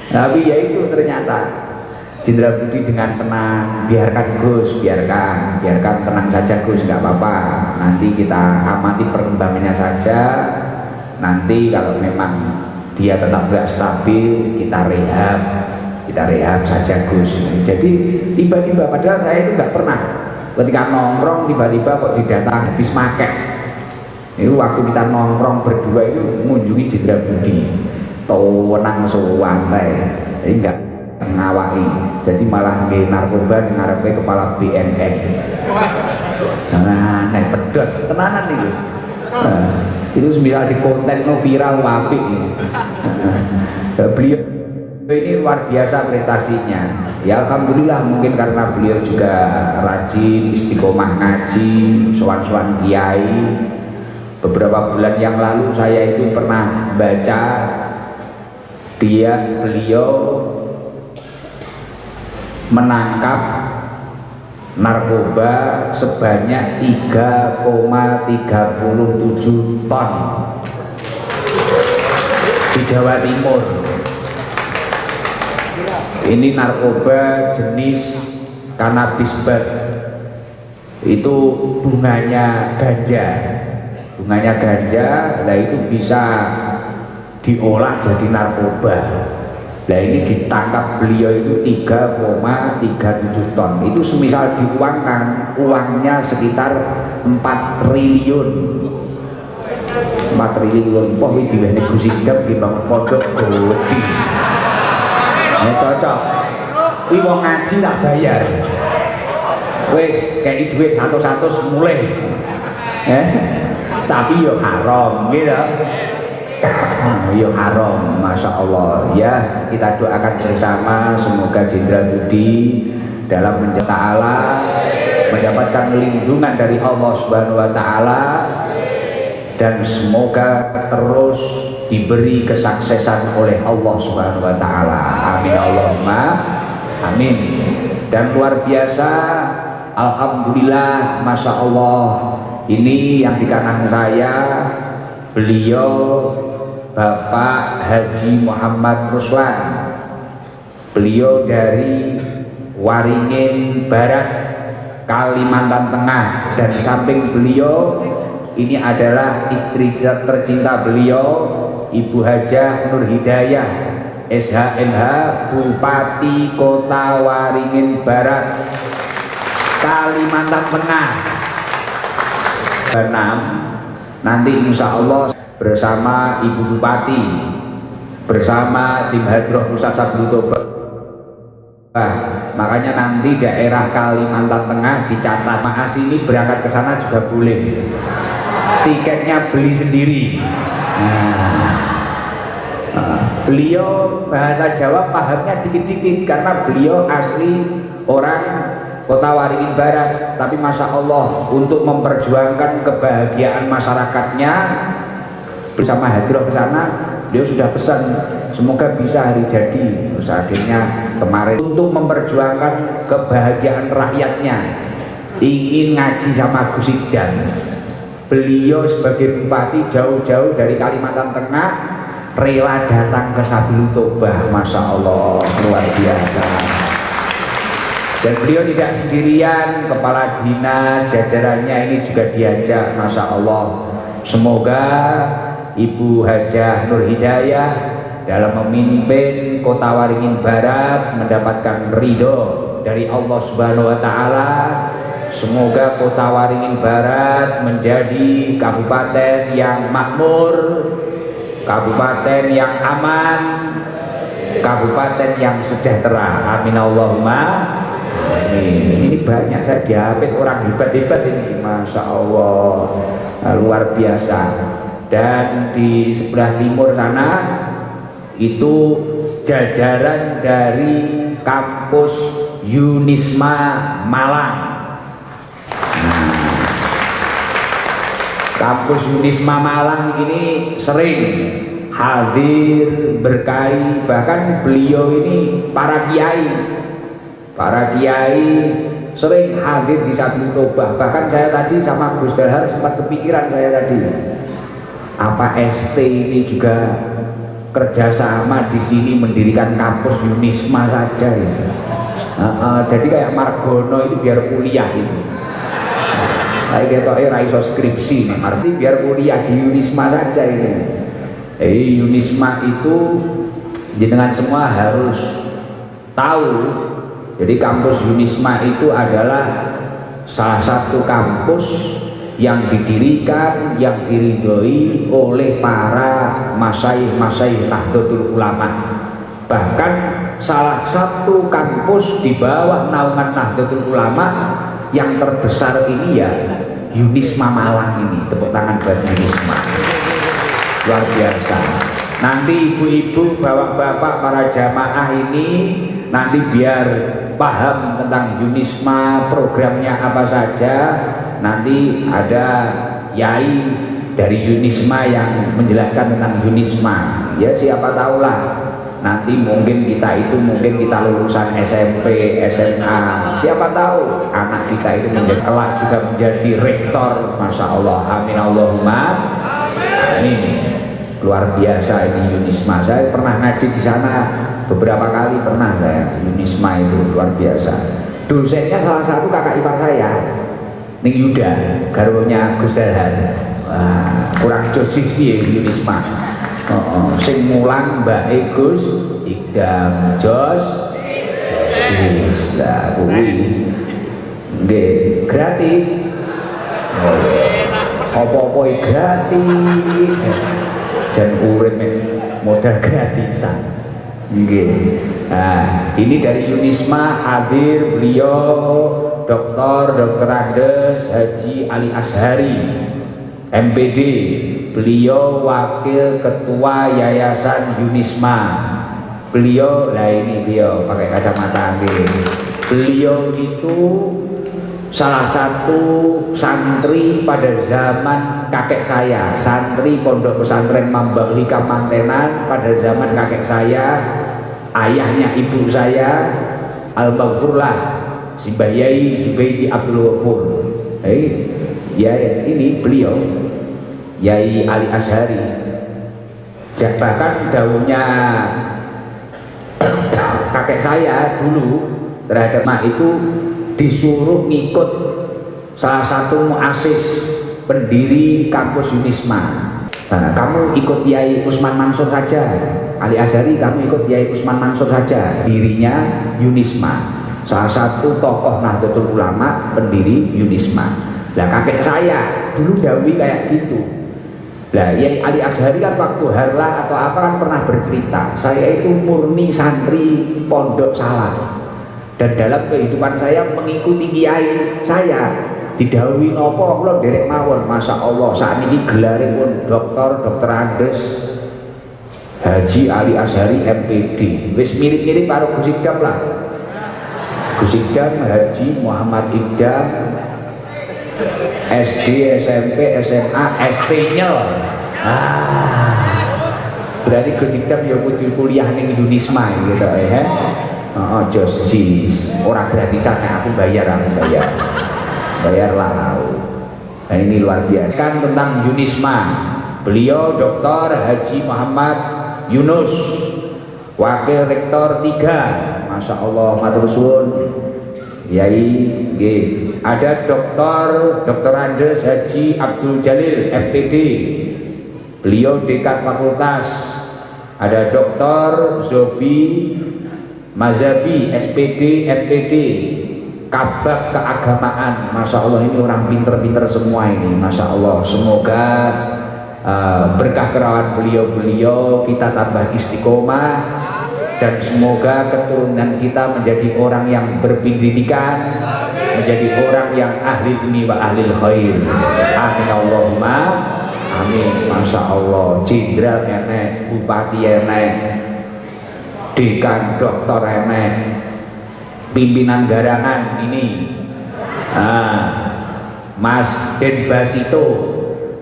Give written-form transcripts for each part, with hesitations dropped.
Tapi ya itu ternyata Jenderal Budi dengan tenang, biarkan Gus, biarkan tenang saja Gus, nggak apa-apa. Nanti kita amati perkembangannya saja. Nanti kalau memang dia tetap nggak stabil, kita rehab saja Gus. Jadi tiba-tiba, padahal saya itu nggak pernah ketika nongkrong tiba-tiba kok didatang habis makan. Itu waktu kita nongkrong berdua itu mengunjungi Jenderal Budi, tenang santai, enggak ngawaki, jadi malah nggih narkoba ning ngarepe kepala BNN. Nah, nek pedhot tenanan niku. Itu semisal di konten no viral apik. Beliau ini luar biasa prestasinya. Ya alhamdulillah, mungkin karena beliau juga rajin istiqomah ngaji, sowan-sowan kiai. Beberapa bulan yang lalu saya itu pernah baca beliau menangkap narkoba sebanyak 3,37 ton di Jawa Timur. Ini narkoba jenis cannabis bud, itu bunganya ganja. Nah itu bisa diolah jadi narkoba. Nah ini ditangkap beliau itu 3,37 ton. Itu semisal diuangkan, uangnya sekitar 4 triliun. 4 triliun. Wah ini diwene Gus Idam di Bang Pondok Godi. Ya cocok. Kuwi wong ngaji tak bayar. Wis kayak duit 100 mulai. Tapi yo haram gitu. Ya haram, masya Allah. Ya kita doakan bersama semoga Jenderal Budi dalam menjaga Allah mendapatkan lindungan dari Allah Subhanahu Wa Taala dan semoga terus diberi kesuksesan oleh Allah Subhanahu Wa Taala. Amin Allahumma amin. Dan luar biasa, alhamdulillah, masya Allah. Ini yang di kanan saya beliau Bapak Haji Muhammad Ruslan. Beliau dari Waringin Barat, Kalimantan Tengah, dan di samping beliau ini adalah istri tercinta beliau, Ibu Hajah Nur Hidayah SHMH, Bupati Kota Waringin Barat, Kalimantan Tengah. Nanti insya Allah bersama Ibu Bupati, bersama tim Hadroh Pusat Sabtu Toba. Makanya nanti daerah Kalimantan Tengah dicatat. Mas ini berangkat ke sana juga boleh. Tiketnya beli sendiri. Beliau bahasa Jawa pahamnya dikit-dikit karena beliau asli orang Kota Waringin Barat, tapi masya Allah untuk memperjuangkan kebahagiaan masyarakatnya bersama Hadroh ke sana, beliau sudah pesan semoga bisa hari jadi. Terus akhirnya kemarin untuk memperjuangkan kebahagiaan rakyatnya, ingin ngaji sama Gus Idam. Beliau sebagai bupati jauh-jauh dari Kalimantan Tengah rela datang ke Sabtu Toba, masya Allah, luar biasa. Dan beliau tidak sendirian, kepala dinas jajarannya ini juga diajak, masya Allah. Semoga Ibu Hajah Nur Hidayah dalam memimpin Kota Waringin Barat mendapatkan ridho dari Allah Subhanahu Wa Taala. Semoga Kota Waringin Barat menjadi kabupaten yang makmur, kabupaten yang aman, kabupaten yang sejahtera. Amin Allahumma amin. Ini banyak, saya diapit orang hebat-hebat ini, masya Allah, luar biasa. Dan di sebelah timur sana itu jajaran dari kampus Yunisma Malang. Kampus Yunisma Malang ini sering hadir berkai, bahkan beliau ini para kiai sering hadir di Sabtu Toba. Bahkan saya tadi sama Gus Dahar sempat kepikiran, saya tadi apa ST ini juga kerjasama di sini mendirikan kampus Yunisma saja ya. Jadi kayak Margono itu biar kuliah itu. Saya ketoknya raiso skripsi nih, arti biar kuliah di Yunisma saja ini. Yunisma itu jenengan semua harus tahu. Jadi kampus Yunisma itu adalah salah satu kampus yang didirikan, yang diridhoi oleh para masyaikh Nahdlatul Ulama. Bahkan salah satu kampus di bawah naungan Nahdlatul Ulama yang terbesar ini ya Yunisma Malang ini. Tepuk tangan buat Yunisma, luar biasa. Nanti ibu-ibu, bapak-bapak, para jamaah ini nanti biar paham tentang Yunisma, programnya apa saja. Nanti ada yai dari Yunisma yang menjelaskan tentang Yunisma. Ya siapa tahulah nanti mungkin kita lulusan SMP, SMA, siapa tahu anak kita itu menjadi kelak juga menjadi rektor. Masya Allah, amin Allahumma amin. Luar biasa ini Yunisma. Saya pernah ngaji di sana beberapa kali, pernah saya. Yunisma itu luar biasa. Dosennya salah satu kakak ipar saya, Ning Yuda, garwonya Gus Dahlan. Wah, kurang josis piye Yunisma. Sing mulang Mbak Gus Idam Jos lah kuwi nggih gratis. Apa-apa gratis. Jan urip modal gratisan. Nggih. Nah, ini dari Yunisma hadir beliau Dr. Andes Haji Ali Ashari MPD. Beliau wakil ketua Yayasan Yunisma. Beliau pakai kacamata ini. Beliau itu salah satu santri pada zaman kakek saya, santri Pondok Pesantren Mambang Hikam Mantenan pada zaman kakek saya, ayahnya ibu saya, Al-Maghfurlah Simbah Yai Zubaidi Abdul Ghafur. Ya ini beliau Yai Ali Ashari. Bahkan daunnya kakek saya dulu terhadap itu disuruh ngikut salah satu muassis pendiri kampus Yunisma. Nah, kamu ikut Yai Usman Mansur saja, Ali Ashari, kamu ikut Yai Usman Mansur saja. Dirinya Yunisma, salah satu tokoh Nahdlatul Ulama, pendiri Yunisma. Nah kakek saya dulu dawuh kayak gitu. Nah, Yai Ali Ashari kan waktu harlah atau apa kan pernah bercerita, saya itu murni santri pondok salaf, dan dalam kehidupan saya mengikuti kiai saya. Didhawuhi napa kula nderek mawon. Masya Allah, saat ini gelare pun Dr. Andes Haji Ali Ashari MPD. Wis mirip-mirip karo Gus Idam lah. Gus Idam Haji Muhammad Idam SD, SMP, SMA, ST-nya. Berarti Gus Idam ya kudu kuliah ning Yunisma gitu ya. Jos jis. Ora gratisan aku bayar. Bayarlah. Nah ini luar biasa kan tentang Yunisma. Beliau Dr. Haji Muhammad Yunus, Wakil Rektor 3. Masya Allah, matur suwun Yai. Ada Dr. Andes Haji Abdul Jalil MPD, beliau Dekan Fakultas. Ada Dr. Zobi Mazabi SPD MPD, Kabak Keagamaan. Masya Allah, ini orang pinter-pinter semua ini. Masya Allah, semoga berkah kerawan beliau kita tambah istiqomah, dan semoga keturunan kita menjadi orang yang berpendidikan, menjadi orang yang ahli ilmi wa ahli khair. Amin Allahumma amin. Masya Allah, jenderal enek, bupati enek, dekan doktor enek, pimpinan garangan ini Mas Den Basito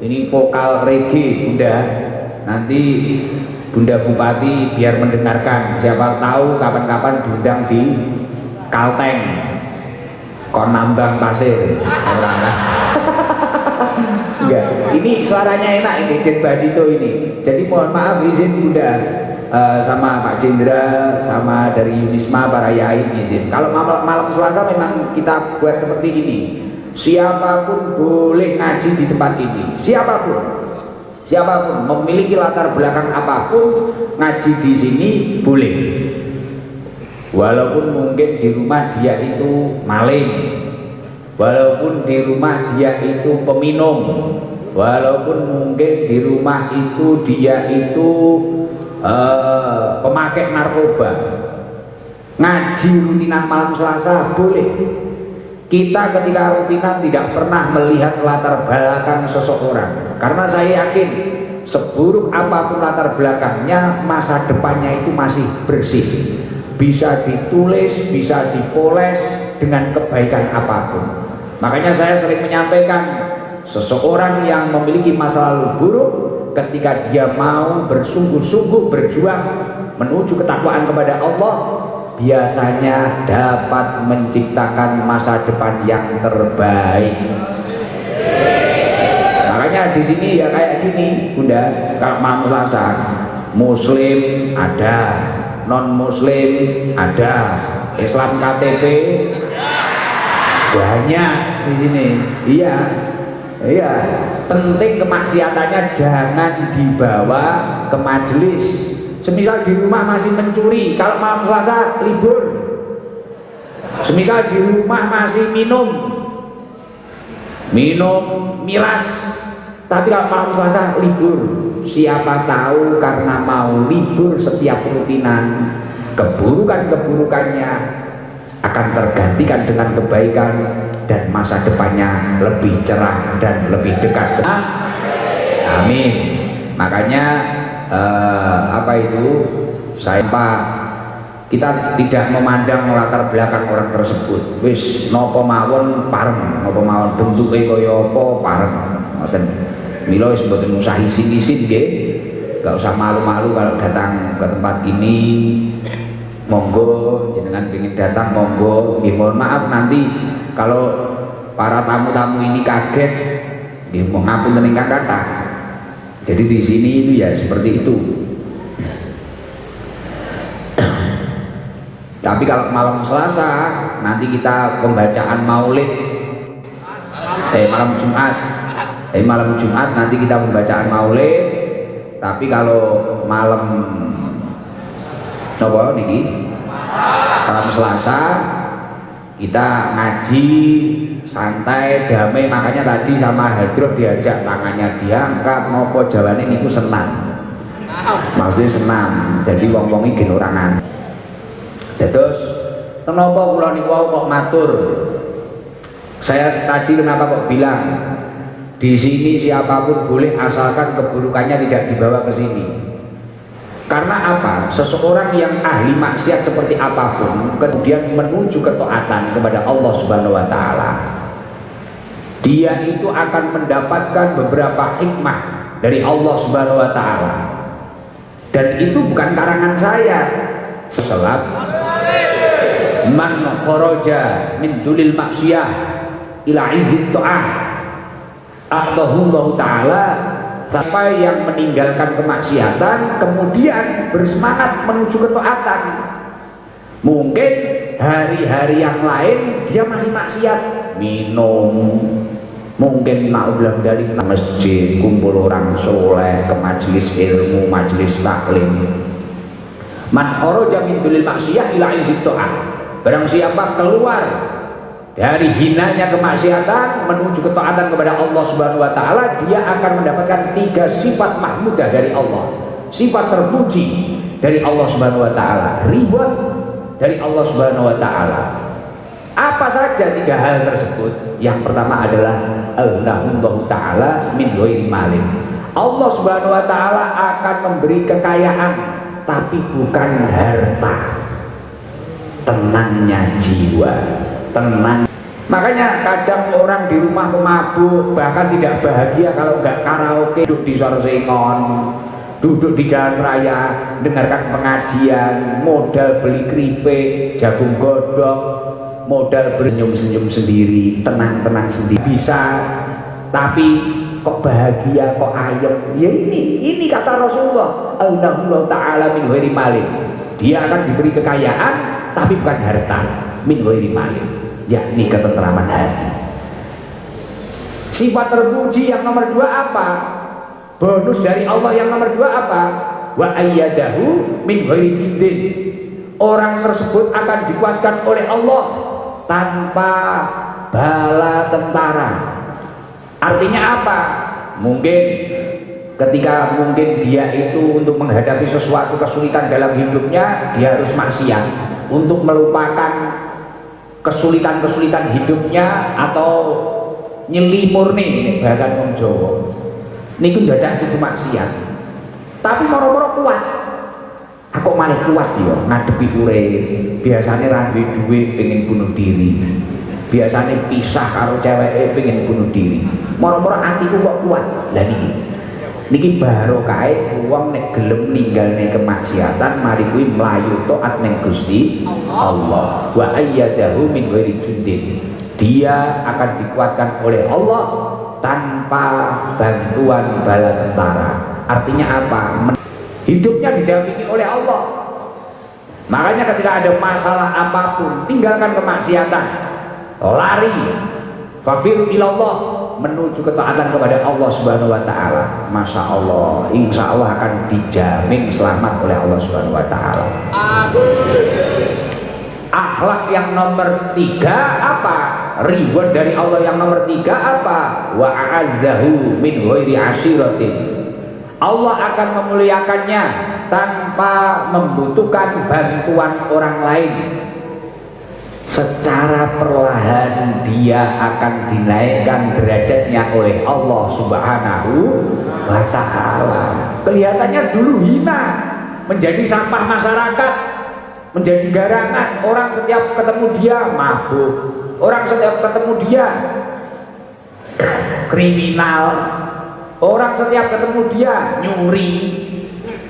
ini vokal reggae Bunda. Nanti Bunda Bupati biar mendengarkan, siapa tahu kapan-kapan diundang di Kalteng kon nambang pasir. Enggak, ini suaranya enak ini Den Basito ini. Jadi mohon maaf izin Bunda, sama Pak Cindra, sama dari Yunisma para yai izin. Kalau malam Selasa memang kita buat seperti ini. Siapapun boleh ngaji di tempat ini. Siapapun memiliki latar belakang apapun ngaji di sini boleh. Walaupun mungkin di rumah dia itu maling, walaupun di rumah dia itu peminum, walaupun mungkin di rumah itu dia itu pemakai narkoba, ngaji rutinan malam Selasa boleh. Kita ketika rutinan tidak pernah melihat latar belakang seseorang, karena saya yakin seburuk apapun latar belakangnya, masa depannya itu masih bersih, bisa ditulis, bisa dipoles dengan kebaikan apapun. Makanya saya sering menyampaikan, seseorang yang memiliki masa lalu buruk, ketika dia mau bersungguh-sungguh berjuang menuju ketakwaan kepada Allah, biasanya dapat menciptakan masa depan yang terbaik. Makanya di sini ya kayak gini Bunda, kalau malam Selasa Muslim ada, non Muslim ada, Islam KTP banyak di sini. Iya, penting kemaksiatannya jangan dibawa ke majelis. Semisal di rumah masih mencuri, kalau malam Selasa libur. Semisal di rumah masih minum miras, tapi kalau malam Selasa libur. Siapa tahu karena mau libur setiap rutinan, keburukannya akan tergantikan dengan kebaikan dan masa depannya lebih cerah dan lebih dekat. Amin. Makanya kita tidak memandang latar belakang orang tersebut. Wis nopo mawon pareng, nopo mawon bentuke kaya apa pareng. Ngoten. Mila wis mboten usah isin-isin nggih. Enggak usah malu-malu kalau datang ke tempat ini. Monggo jenengan pengen datang monggo. Nggih mohon maaf nanti kalau para tamu-tamu ini kaget, nggih mohon ngapunten ingkang kathah. Jadi di sini itu ya seperti itu. Tapi kalau malam Selasa nanti kita pembacaan Maulid. Malam Jumat nanti kita pembacaan Maulid. Tapi kalau malam coba niki malam Selasa kita ngaji santai damai. Makanya tadi sama Hadroh diajak, tangannya diangkat nopo jawane niku senang, maksudnya senang. Jadi wong-wong iki orangan. Terus kenapa kula niku kok matur? Saya tadi kenapa kok bilang di sini siapapun boleh asalkan keburukannya tidak dibawa ke sini. Karena apa? Seseorang yang ahli maksiat seperti apapun kemudian menuju ketaatan kepada Allah Subhanahu wa taala, dia itu akan mendapatkan beberapa hikmah dari Allah Subhanahu wa taala. Dan itu bukan karangan saya. Seselap man kharaja min dulil maksiyah ila izzit ta'ah a'tahullahu ta'ala. Siapa yang meninggalkan kemaksiatan kemudian bersemangat menuju ketaatan, mungkin hari-hari yang lain dia masih maksiat, minum, mungkin na'udzubillah dari masjid, kumpul orang soleh, ke majelis ilmu, majelis taklim. Man kharaja min dulil maksiyah ila izzit ta'ah. Barang siapa keluar dari hinanya kemaksiatan menuju ketaatan kepada Allah Subhanahu wa taala, dia akan mendapatkan 3 sifat mahmudah dari Allah, sifat terpuji dari Allah Subhanahu wa taala, ridwan dari Allah Subhanahu wa taala. Apa saja 3 hal tersebut? Yang pertama adalah Allahu taala min ghairi malin. Allah Subhanahu wa taala akan memberi kekayaan tapi bukan harta. Tenangnya jiwa, tenang. Makanya kadang orang di rumah pemabuk bahkan tidak bahagia kalau nggak karaoke, duduk di Sorsengon, duduk di jalan raya, dengarkan pengajian, modal beli keripik, jagung godok, modal bersenyum-senyum sendiri, tenang-tenang sendiri bisa. Tapi kok bahagia, kok ayem. Ya ini kata Rasulullah, Allah Ta'ala min ghairi malin. Dia akan diberi kekayaan tapi bukan harta, min ghairi malin, yakni ketentraman hati. Sifat terpuji yang nomor 2 apa? Bonus dari Allah yang nomor 2 apa? Wa ayyadahu min ghairi jundin. Orang tersebut akan dikuatkan oleh Allah tanpa bala tentara. Artinya apa? Mungkin ketika dia itu untuk menghadapi sesuatu kesulitan dalam hidupnya, dia harus maksiat untuk melupakan kesulitan-kesulitan hidupnya atau nyelimur nih bahasa wong Jawa. Niku dadak kudu maksiat. Tapi moro-moro kuat. Aku malah kuat ya ngadepi urip. Biasane ra duwe duit pengen bunuh diri. Biasanya pisah karo cewek pengen bunuh diri. Moro-moro atiku kok kuat. Lah niki barokahe wong nek gelem ninggalne kemaksiatan mari kuwi mlayu taat ning Gusti Allah. Wa ayyadahu min ghairi jundin. Dia akan dikuatkan oleh Allah tanpa bantuan bala tentara. Artinya apa? Hidupnya didampingi oleh Allah. Makanya ketika ada masalah apapun, tinggalkan kemaksiatan, lari, fafiru ilallah, menuju ketaatan kepada Allah Subhanahu wa Ta'ala. Masya Allah, insya Allah akan dijamin selamat oleh Allah Subhanahu wa Ta'ala. Akhlak yang nomor 3 apa? Reward dari Allah yang nomor 3 apa? Wa a'azzahu min ghairi ashiratin. Allah akan memuliakannya tanpa membutuhkan bantuan orang lain. Secara perlahan dia akan dinaikkan derajatnya oleh Allah Subhanahu wa Ta'ala. Kelihatannya dulu hina, menjadi sampah masyarakat, menjadi garangan. Orang setiap ketemu dia mabuk, orang setiap ketemu dia kriminal, orang setiap ketemu dia nyuri,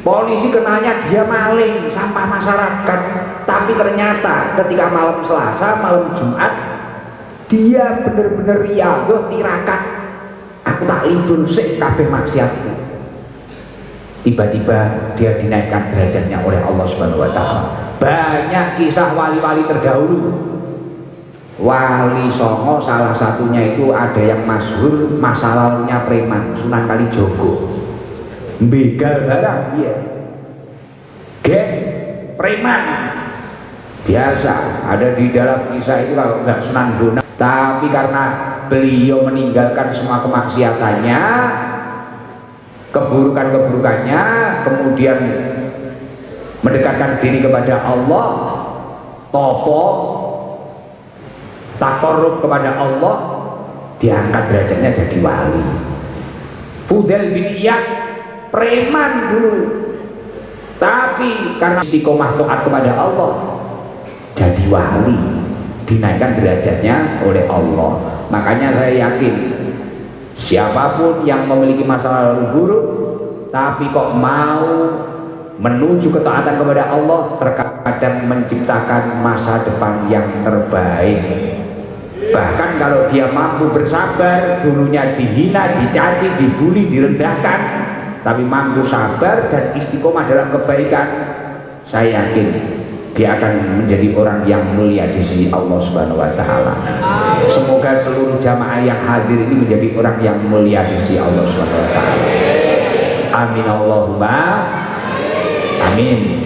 polisi kenanya dia maling, sampah masyarakat. Tapi ternyata ketika malam Selasa, malam Jumat, dia benar-benar riyadhah tirakat. Aku tak libur sik kabeh maksiatku. Tiba-tiba dia dinaikkan derajatnya oleh Allah Subhanahu wa Ta'ala. Banyak kisah wali-wali terdahulu. Wali Songo salah satunya itu ada yang masyhur masa lalunya preman, Sunan Kalijogo. Begal barang dia. Geng preman. Biasa ada di dalam kisah itu kalau enggak Sunan Bonang. Tapi karena beliau meninggalkan semua kemaksiatannya, keburukan-keburukannya, kemudian mendekatkan diri kepada Allah, topo takorup kepada Allah, diangkat derajatnya jadi wali. Fudail bin Iyad preman dulu, tapi karena istiqomah taat kepada Allah jadi wali, dinaikkan derajatnya oleh Allah. Makanya saya yakin siapapun yang memiliki masa lalu buruk tapi kok mau menuju ketaatan kepada Allah, terkadang menciptakan masa depan yang terbaik. Bahkan kalau dia mampu bersabar, dulunya dihina, dicaci, dibully, direndahkan, tapi mampu sabar dan istiqomah dalam kebaikan, saya yakin dia akan menjadi orang yang mulia di sisi Allah Subhanahu wa Ta'ala. Semoga seluruh jamaah yang hadir ini menjadi orang yang mulia di sisi Allah Subhanahu wa Ta'ala. Amin Allahumma amin.